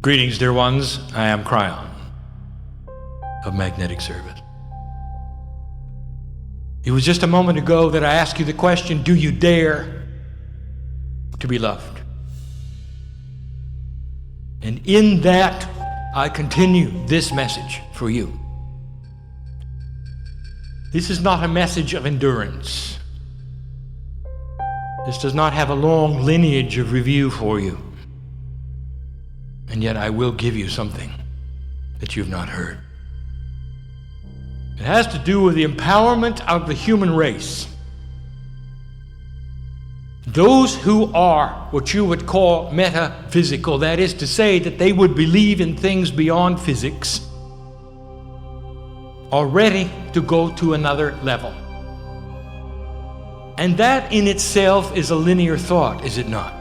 Greetings, dear ones. I am Kryon of Magnetic Service. It was just a moment ago that I asked you the question, do you dare to be loved? And in that, I continue this message for you. This is not a message of endurance. This does not have a long lineage of review for you. And yet I will give you something that you've not heard. It has to do with the empowerment of the human race. Those who are what you would call metaphysical, that is to say that they would believe in things beyond physics, are ready to go to another level. And that in itself is a linear thought, is it not?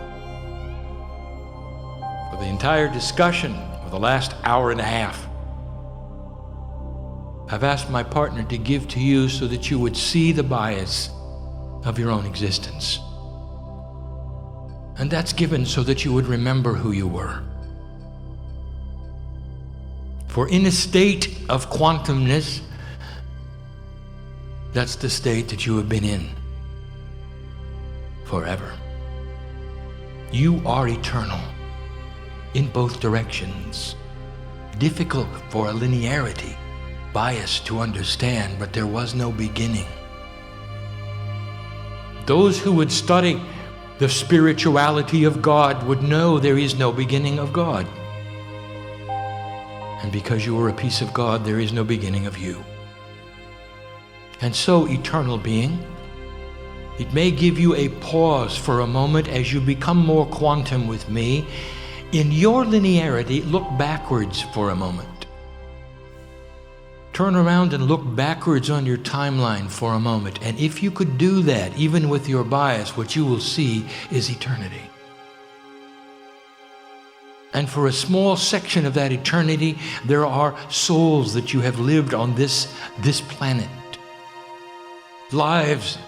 For the entire discussion of the last hour and a half, I've asked my partner to give to you so that you would see the bias of your own existence. And that's given so that you would remember who you were. For in a state of quantumness, that's the state that you have been in forever. You are eternal in both directions. Difficult for a linearity bias to understand, but there was no beginning. Those who would study the spirituality of God would know there is no beginning of God. And because you are a piece of God, there is no beginning of you. And so, eternal being, it may give you a pause for a moment as you become more quantum with me. In your linearity, look backwards for a moment. Turn around and look backwards on your timeline for a moment. And if you could do that, even with your bias, what you will see is eternity. And for a small section of that eternity, there are souls that you have lived on this planet. Lives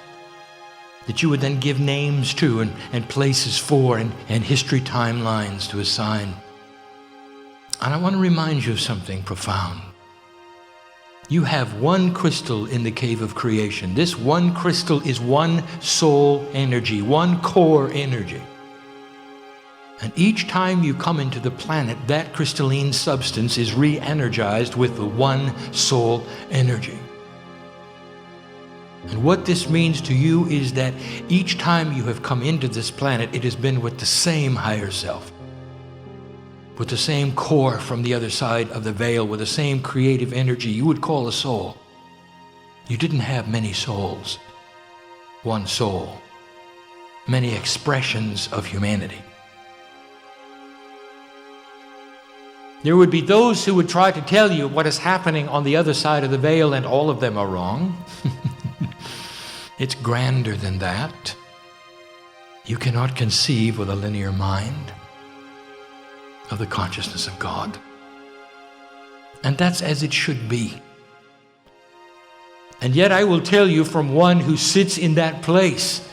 that you would then give names to and places for and history timelines to assign. And I want to remind you of something profound. You have one crystal in the cave of creation. This one crystal is one soul energy, one core energy. And each time you come into the planet, that crystalline substance is re-energized with the one soul energy. And what this means to you is that each time you have come into this planet, it has been with the same higher self, with the same core from the other side of the veil, with the same creative energy you would call a soul. You didn't have many souls, one soul, many expressions of humanity. There would be those who would try to tell you what is happening on the other side of the veil, and all of them are wrong. It's grander than that. You cannot conceive with a linear mind of the consciousness of God. And that's as it should be. And yet I will tell you from one who sits in that place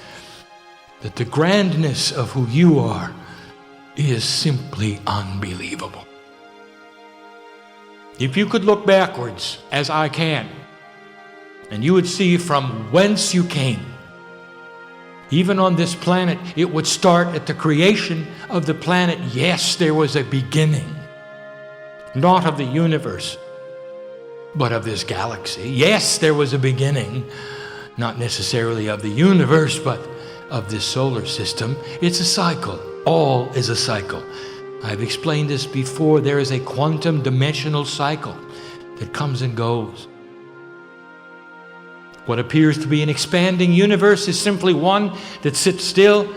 that the grandness of who you are is simply unbelievable. If you could look backwards, as I can, and you would see from whence you came. Even on this planet, it would start at the creation of the planet. Yes, there was a beginning, not of the universe, but of this galaxy. Yes, there was a beginning, not necessarily of the universe, but of this solar system. It's a cycle. All is a cycle. I've explained this before. There is a quantum dimensional cycle that comes and goes. What appears to be an expanding universe is simply one that sits still,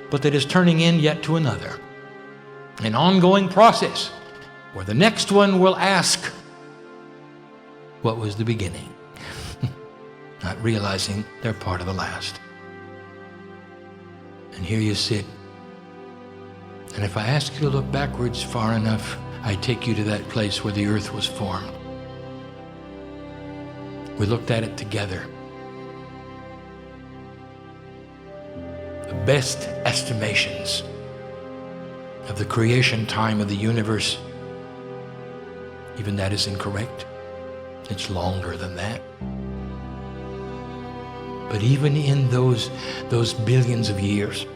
but that is turning in yet to another. An ongoing process where the next one will ask, what was the beginning? Not realizing they're part of the last. And here you sit. And if I ask you to look backwards far enough, I take you to that place where the earth was formed. We looked at it together. The best estimations of the creation time of the universe Even that is incorrect. It's longer than that. But even in those billions of years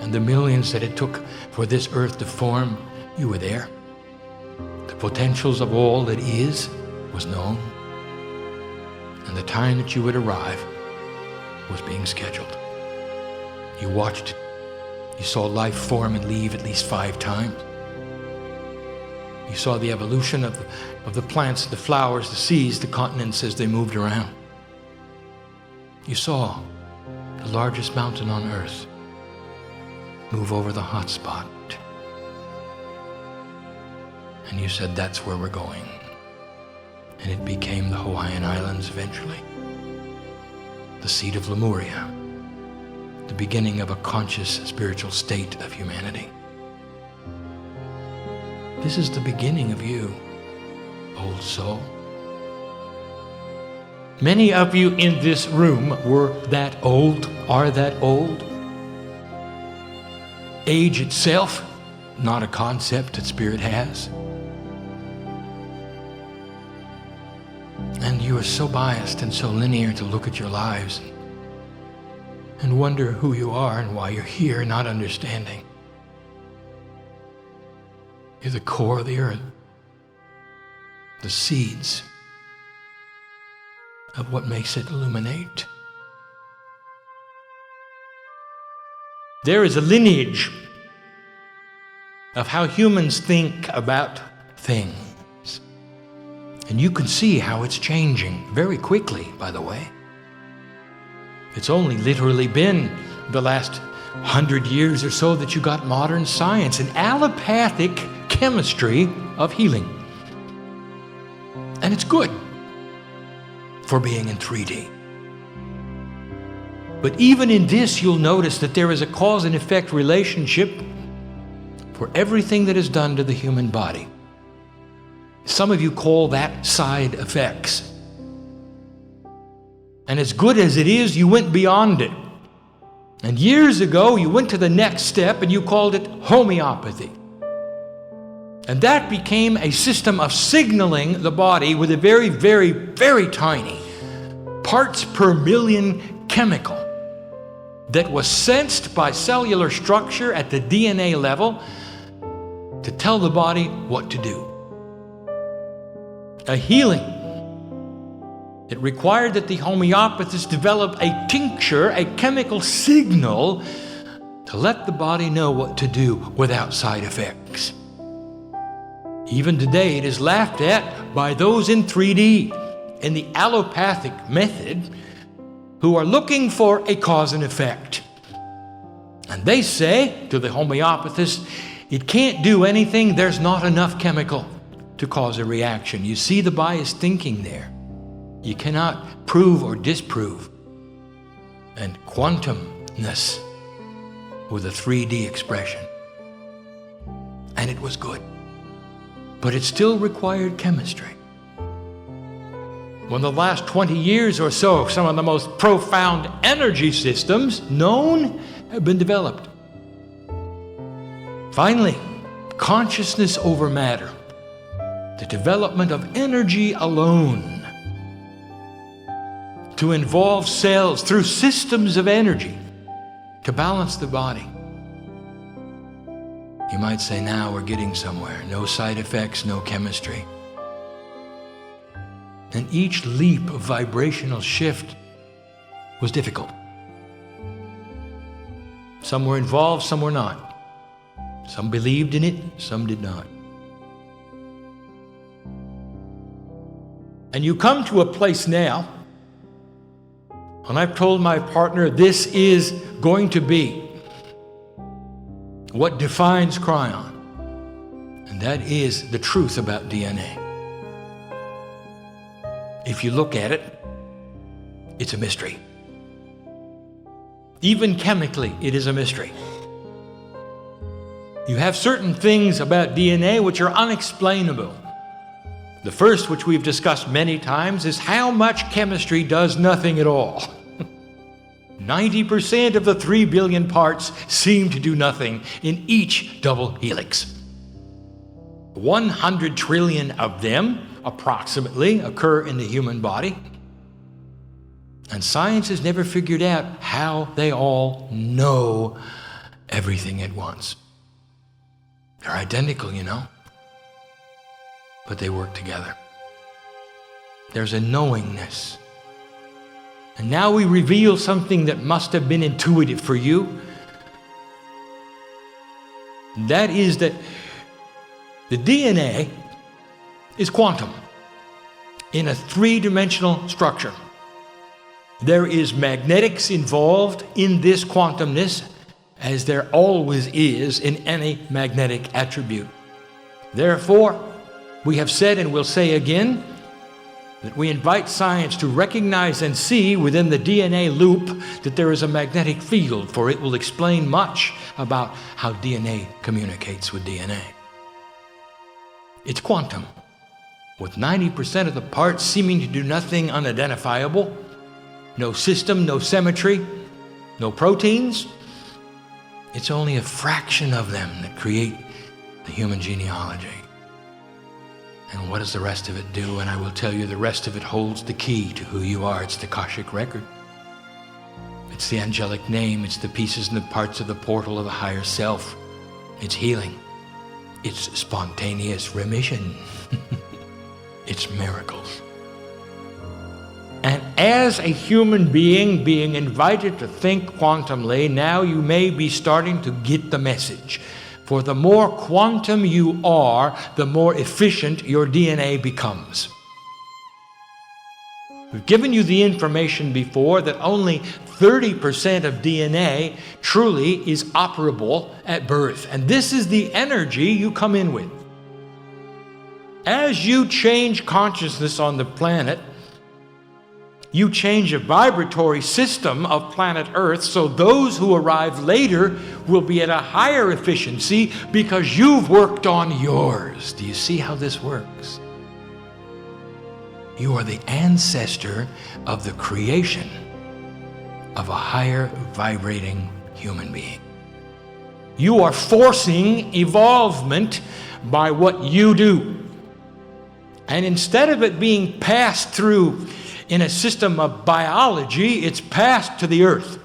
and the millions that it took for this earth to form, you were there. The potentials of all that is was known. And the time that you would arrive was being scheduled. You watched it. You saw life form and leave at least 5 times. You saw the evolution of the plants, the flowers, the seas, the continents as they moved around. You saw the largest mountain on earth move over the hot spot. And you said, that's where we're going. And it became the Hawaiian Islands eventually. The seat of Lemuria. The beginning of a conscious spiritual state of humanity. This is the beginning of you, old soul. Many of you in this room were that old, are that old. Age itself, not a concept that Spirit has. And you are so biased and so linear to look at your lives and wonder who you are and why you're here, not understanding. You're the core of the earth, the seeds of what makes it illuminate. There is a lineage of how humans think about things. And you can see how it's changing very quickly, by the way. It's only literally been the last 100 years or so that you got modern science and allopathic chemistry of healing. And it's good for being in 3D. But even in this, you'll notice that there is a cause and effect relationship for everything that is done to the human body. Some of you call that side effects. And as good as it is, you went beyond it. And years ago, you went to the next step and you called it homeopathy. And that became a system of signaling the body with a very, very, very tiny parts per million chemical that was sensed by cellular structure at the DNA level to tell the body what to do. A healing. It required that the homeopathists develop a tincture, a chemical signal, to let the body know what to do without side effects. Even today, it is laughed at by those in 3D, in the allopathic method, who are looking for a cause and effect. And they say to the homeopathists, it can't do anything, there's not enough chemical to cause a reaction. You see the biased thinking there. You cannot prove or disprove. And quantumness with a 3D expression. And it was good. But it still required chemistry. When the last 20 years or so, some of the most profound energy systems known have been developed. Finally, consciousness over matter. The development of energy alone. To involve cells through systems of energy to balance the body. You might say, now we're getting somewhere. No side effects, no chemistry. And each leap of vibrational shift was difficult. Some were involved, some were not. Some believed in it, some did not. And you come to a place now, and I've told my partner this is going to be what defines Kryon. And that is the truth about DNA. If you look at it, it's a mystery. Even chemically, it is a mystery. You have certain things about DNA which are unexplainable. The first, which we've discussed many times, is how much chemistry does nothing at all. 90% of the 3 billion parts seem to do nothing in each double helix. 100 trillion of them, approximately, occur in the human body. And science has never figured out how they all know everything at once. They're identical, you know, but they work together. There's a knowingness. And now we reveal something that must have been intuitive for you. That is that the DNA is quantum in a three-dimensional structure. There is magnetics involved in this quantumness, as there always is in any magnetic attribute. Therefore, we have said and will say again that we invite science to recognize and see within the DNA loop that there is a magnetic field, for it will explain much about how DNA communicates with DNA. It's quantum, with 90% of the parts seeming to do nothing unidentifiable, no system, no symmetry, no proteins. It's only a fraction of them that create the human genealogy. And what does the rest of it do? And I will tell you, the rest of it holds the key to who you are. It's the Akashic record. It's the angelic name. It's the pieces and the parts of the portal of the higher self. It's healing. It's spontaneous remission. It's miracles. And as a human being being invited to think quantumly, now you may be starting to get the message. For the more quantum you are, the more efficient your DNA becomes. We've given you the information before that only 30% of DNA truly is operable at birth. And this is the energy you come in with. As you change consciousness on the planet, you change a vibratory system of planet Earth, so those who arrive later will be at a higher efficiency because you've worked on yours. Do you see how this works? You are the ancestor of the creation of a higher vibrating human being. You are forcing evolvement by what you do. And instead of it being passed through in a system of biology, it's passed to the earth.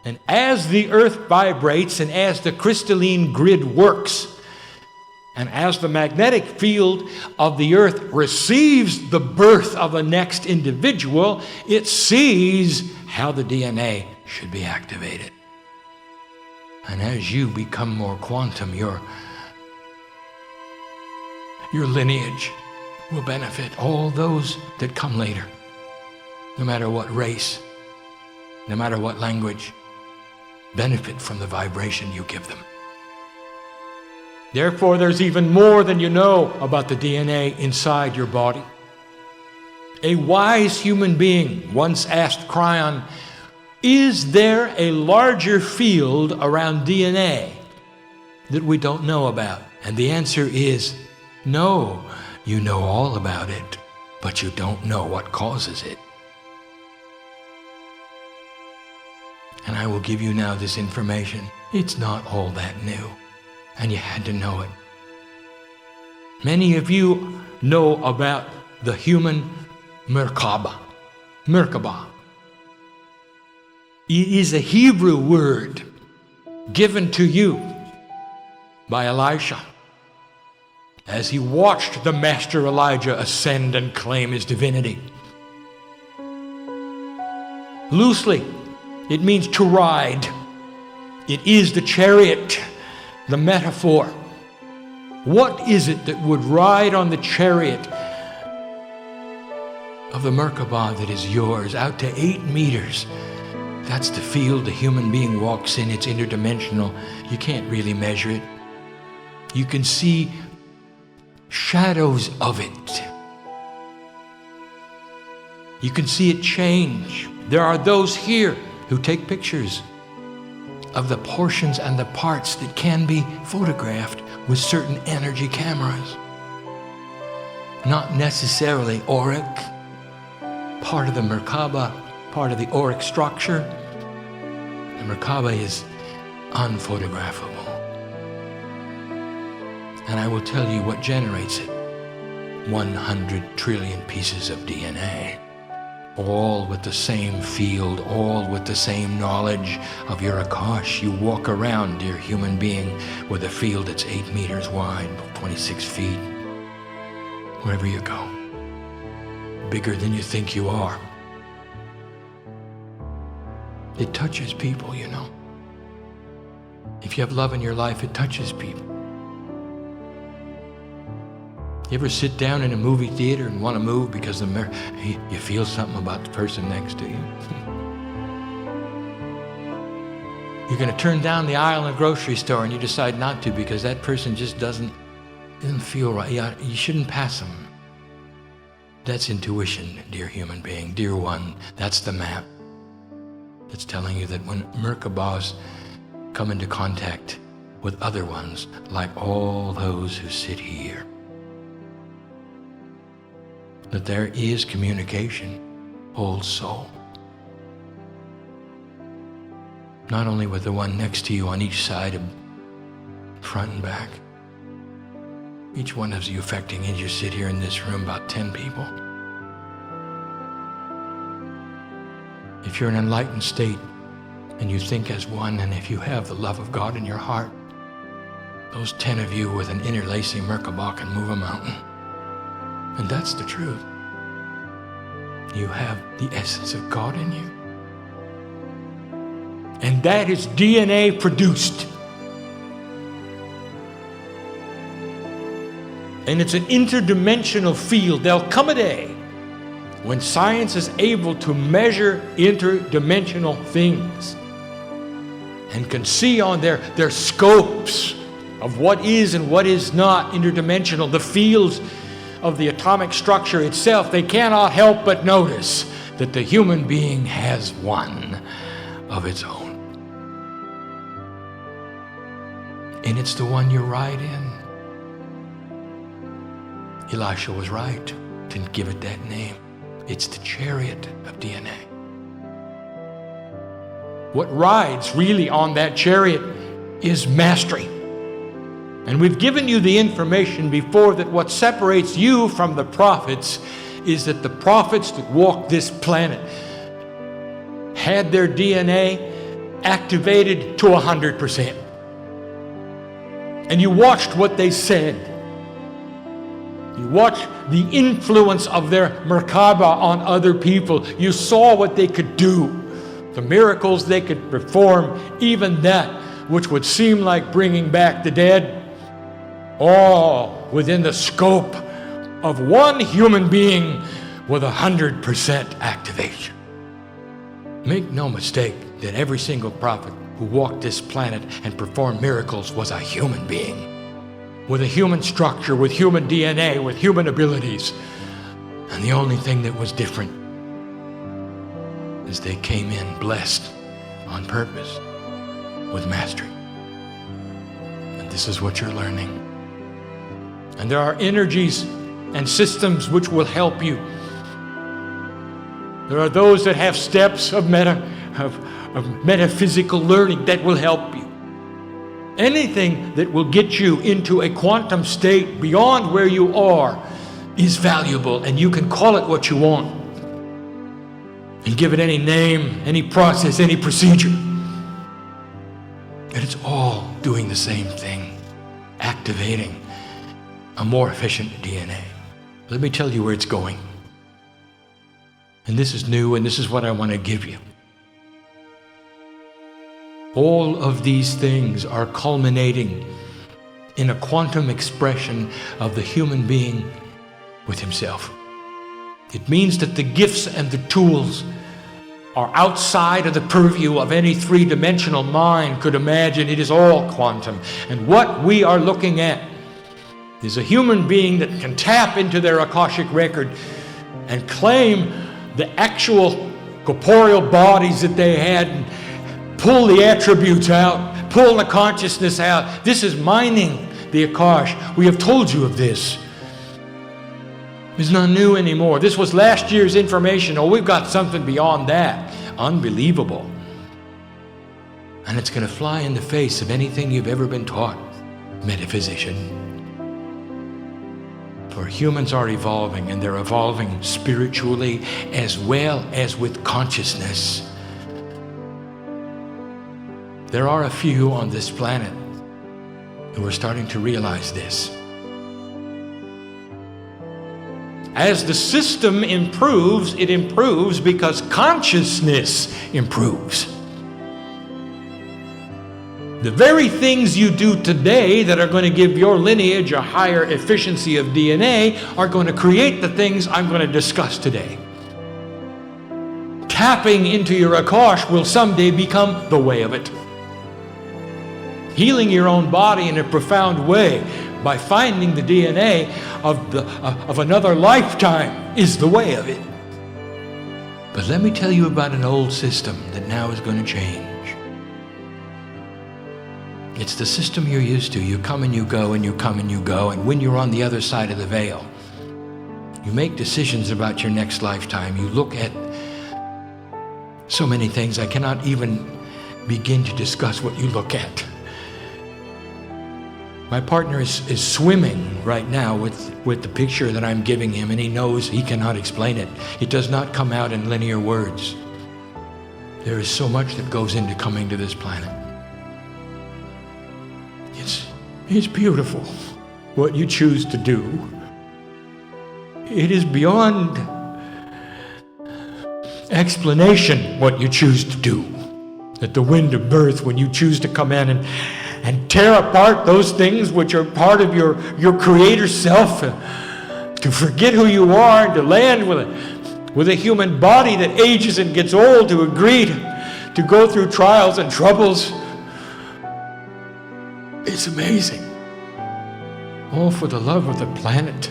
And as the earth vibrates and as the crystalline grid works, and as the magnetic field of the earth receives the birth of a next individual, it sees how the DNA should be activated. And as you become more quantum, your lineage will benefit all those that come later. No matter what race, no matter what language, benefit from the vibration you give them. Therefore, there's even more than you know about the DNA inside your body. A wise human being once asked Kryon, is there a larger field around DNA that we don't know about? And the answer is no. You know all about it, but you don't know what causes it. And I will give you now this information. It's not all that new, and you had to know it. Many of you know about the human Merkabah. Merkabah. It is a Hebrew word given to you by Elisha as he watched the master Elijah ascend and claim his divinity. Loosely, it means to ride. It is the chariot, the metaphor. What is it that would ride on the chariot of the Merkabah that is yours, out to 8 meters? That's the field the human being walks in. It's interdimensional. You can't really measure it. You can see shadows of it. You can see it change. There are those here who take pictures of the portions and the parts that can be photographed with certain energy cameras. Not necessarily auric, part of the Merkabah, part of the auric structure. The Merkabah is unphotographable. And I will tell you what generates it. 100 trillion pieces of DNA. All with the same field, all with the same knowledge of your Akash. You walk around, dear human being, with a field that's 8 meters wide, 26 feet. Wherever you go. Bigger than you think you are. It touches people, you know. If you have love in your life, it touches people. You ever sit down in a movie theater and want to move because you feel something about the person next to you? You're going to turn down the aisle in a grocery store and you decide not to because that person just doesn't feel right. You shouldn't pass them. That's intuition, dear human being, dear one. That's the map. It's telling you that when Merkabahs come into contact with other ones, like all those who sit here, that there is communication, old soul. Not only with the one next to you on each side, front and back. Each one of you affecting, as you sit here in this room, about 10 people. If you're in an enlightened state and you think as one, and if you have the love of God in your heart, those 10 of you with an interlacing Merkabah can move a mountain. And that's the truth. You have the essence of God in you. And that is DNA produced. And it's an interdimensional field. There'll come a day when science is able to measure interdimensional things and can see on their scopes of what is and what is not interdimensional, the fields of the atomic structure itself. They cannot help but notice that the human being has one of its own. And it's the one you ride in. Elisha was right to give it that name. It's the chariot of DNA. What rides really on that chariot is mastery. And we've given you the information before that what separates you from the prophets is that the prophets that walked this planet had their DNA activated to 100%. And you watched what they said. You watched the influence of their Merkabah on other people. You saw what they could do, the miracles they could perform, even that which would seem like bringing back the dead, all within the scope of one human being with 100% activation. Make no mistake that every single prophet who walked this planet and performed miracles was a human being, with a human structure, with human DNA, with human abilities. And the only thing that was different is they came in blessed on purpose with mastery. And this is what you're learning. And there are energies and systems which will help you. There are those that have steps of metaphysical learning that will help you. Anything that will get you into a quantum state beyond where you are is valuable, and you can call it what you want and give it any name, any process, any procedure. And it's all doing the same thing, activating a more efficient DNA. Let me tell you where it's going. And this is new, and this is what I want to give you. All of these things are culminating in a quantum expression of the human being with himself. It means that the gifts and the tools are outside of the purview of any three-dimensional mind could imagine. It is all quantum. And what we are looking at is a human being that can tap into their Akashic record and claim the actual corporeal bodies that they had and pull the attributes out, pull the consciousness out. This is mining the Akash. We have told you of this. It's not new anymore. This was last year's information. Oh, we've got something beyond that. Unbelievable. And it's going to fly in the face of anything you've ever been taught, metaphysician. For humans are evolving, and they're evolving spiritually as well as with consciousness. There are a few on this planet who are starting to realize this. As the system improves, it improves because consciousness improves. The very things you do today that are going to give your lineage a higher efficiency of DNA are going to create the things I'm going to discuss today. Tapping into your Akash will someday become the way of it. Healing your own body in a profound way by finding the DNA of another lifetime is the way of it. But let me tell you about an old system that now is going to change. It's the system you're used to. You come and you go, and you come and you go, and when you're on the other side of the veil, you make decisions about your next lifetime. You look at so many things. I cannot even begin to discuss what you look at. My partner is swimming right now with the picture that I'm giving him, and he knows he cannot explain it. It does not come out in linear words. There is so much that goes into coming to this planet. It's beautiful what you choose to do. It is beyond explanation what you choose to do. At the wind of birth, when you choose to come in and tear apart those things which are part of your creator self, to forget who you are and to land with a human body that ages and gets old, to agree to go through trials and troubles. It's amazing. All for the love of the planet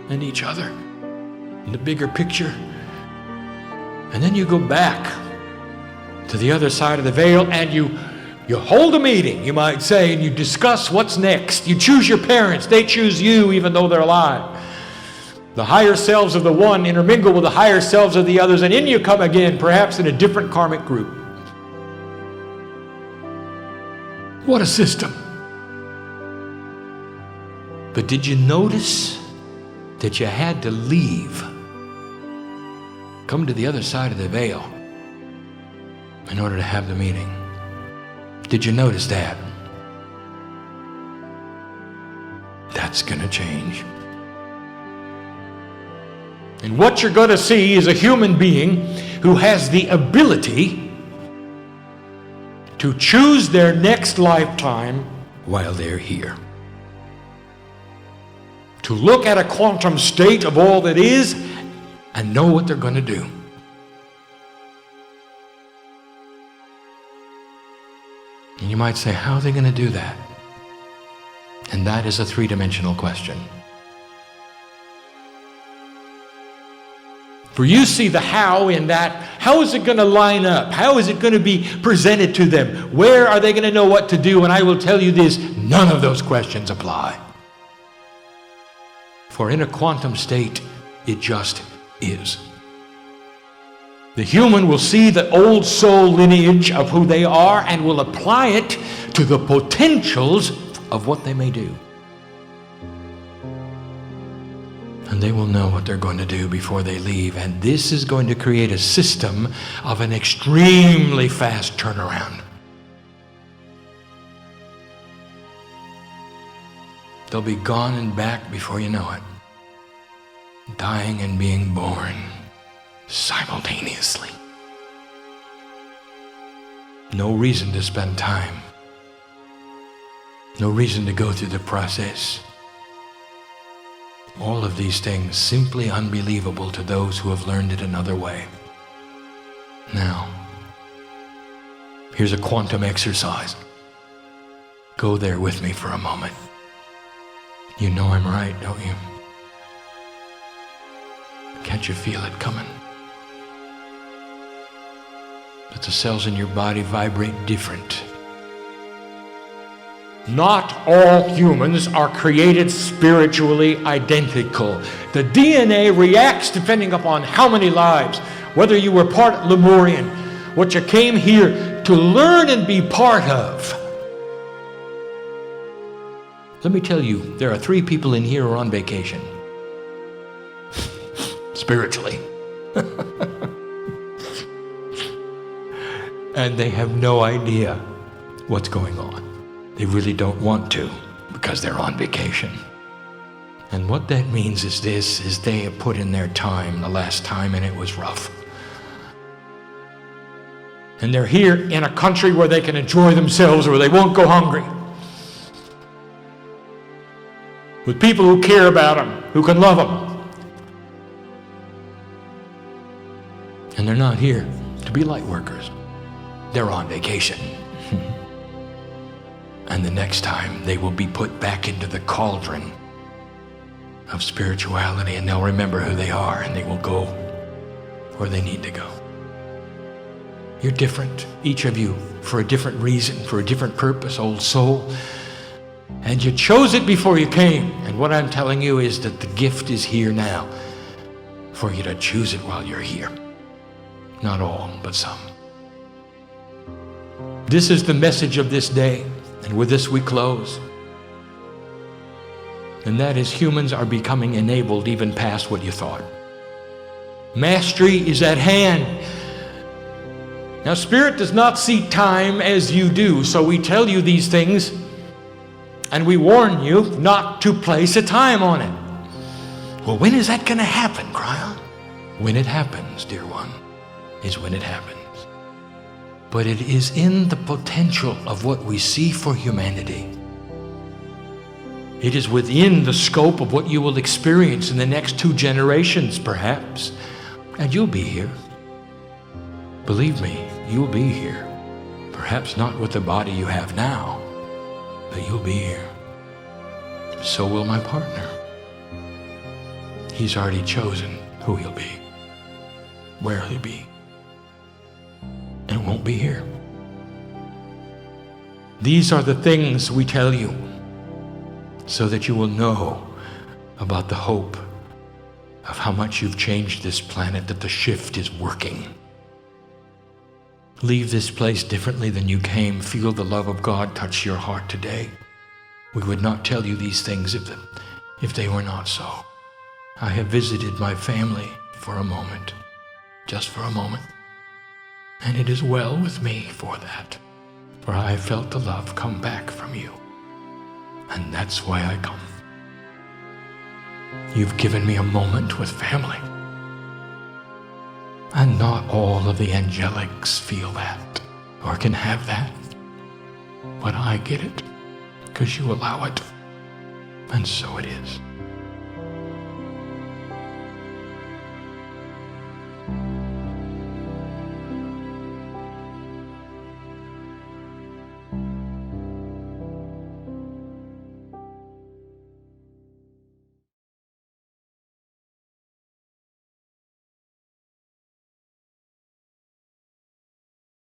and each other and the bigger picture. And then you go back to the other side of the veil and you hold a meeting, you might say, and you discuss what's next. You choose your parents. They choose you even though they're alive. The higher selves of the one intermingle with the higher selves of the others, and in you come again, perhaps in a different karmic group. What a system. But did you notice that you had to leave, come to the other side of the veil in order to have the meeting? Did you notice that? That's going to change. And what you're going to see is a human being who has the ability to choose their next lifetime while they're here. To look at a quantum state of all that is and know what they're going to do. And you might say, how are they going to do that? And that is a three-dimensional question. For you see the how in that. How is it going to line up? How is it going to be presented to them? Where are they going to know what to do? And I will tell you this, none of those questions apply. For in a quantum state, it just is. The human will see the old soul lineage of who they are and will apply it to the potentials of what they may do. And they will know what they're going to do before they leave. And this is going to create a system of an extremely fast turnaround. They'll be gone and back before you know it. Dying and being born simultaneously. No reason to spend time. No reason to go through the process. All of these things simply unbelievable to those who have learned it another way. Now, here's a quantum exercise. Go there with me for a moment. You know I'm right, don't you? Can't you feel it coming? But the cells in your body vibrate different. Not all humans are created spiritually identical. The DNA reacts depending upon how many lives, whether you were part Lemurian, what you came here to learn and be part of. Let me tell you, there are 3 people in here who are on vacation. Spiritually. And they have no idea what's going on. They really don't want to because they're on vacation. And what that means is this, is they have put in their time the last time and it was rough. And they're here in a country where they can enjoy themselves, where they won't go hungry. With people who care about them, who can love them. And they're not here to be light workers. They're on vacation. And the next time they will be put back into the cauldron of spirituality, and they'll remember who they are, and they will go where they need to go. You're different, each of you, for a different reason, for a different purpose, old soul. And you chose it before you came. And what I'm telling you is that the gift is here now for you to choose it while you're here. Not all, but some. This is the message of this day, and with this we close. And that is, humans are becoming enabled even past what you thought. Mastery is at hand. Now, Spirit does not see time as you do, so we tell you these things, and we warn you not to place a time on it. Well, when is that going to happen, Kryon? When it happens, dear one, is when it happens. But it is in the potential of what we see for humanity. It is within the scope of what you will experience in the next 2 generations, perhaps. And you'll be here. Believe me, you'll be here. Perhaps not with the body you have now, but you'll be here. So will my partner. He's already chosen who he'll be, where he'll be, and won't be here. These are the things we tell you so that you will know about the hope of how much you've changed this planet, that the shift is working. Leave this place differently than you came. Feel the love of God touch your heart today. We would not tell you these things if they were not so. I have visited my family for a moment, just for a moment. And it is well with me for that, for I have felt the love come back from you. And that's why I come. You've given me a moment with family. And not all of the angelics feel that or can have that. But I get it because you allow it. And so it is.